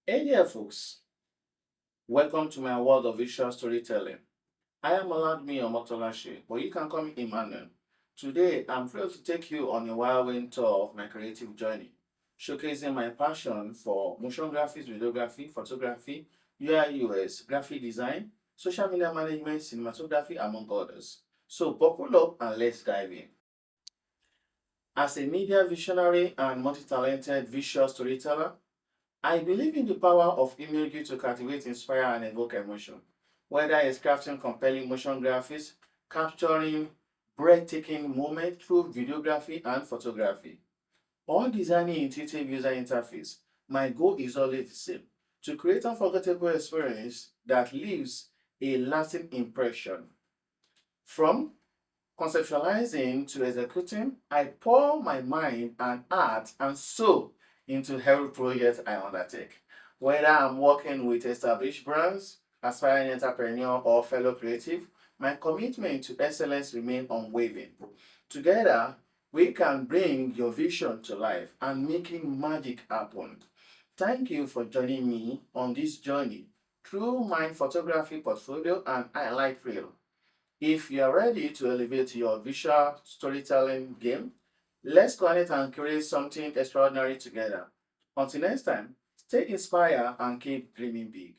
Hey there, folks. Welcome to my world of visual storytelling. I am omotolase, but you can call me Emmanuel. Today, I'm thrilled to take you on a whirlwind tour of my creative journey, showcasing my passion for motion graphics, videography, photography, UI/UX, graphic design, social media management, cinematography, among others. So, buckle up and let's dive in. As a media visionary and multi-talented visual storyteller, I believe in the power of imagery to captivate, inspire, and evoke emotion. Whether it's crafting compelling motion graphics, capturing breathtaking moments through videography and photography, or designing intuitive user interface, my goal is always the same: to create unforgettable experience that leaves a lasting impression. From conceptualizing to executing, I pour my mind and heart and soul into every project I undertake. Whether I'm working with established brands, aspiring entrepreneur, or fellow creative, my commitment to excellence remains unwavering. Together, we can bring your vision to life and making magic happen. Thank you for joining me on this journey through my photography portfolio and highlight reel. If you are ready to elevate your visual storytelling game, let's connect and create something extraordinary together. Until next time, stay inspired and keep dreaming big.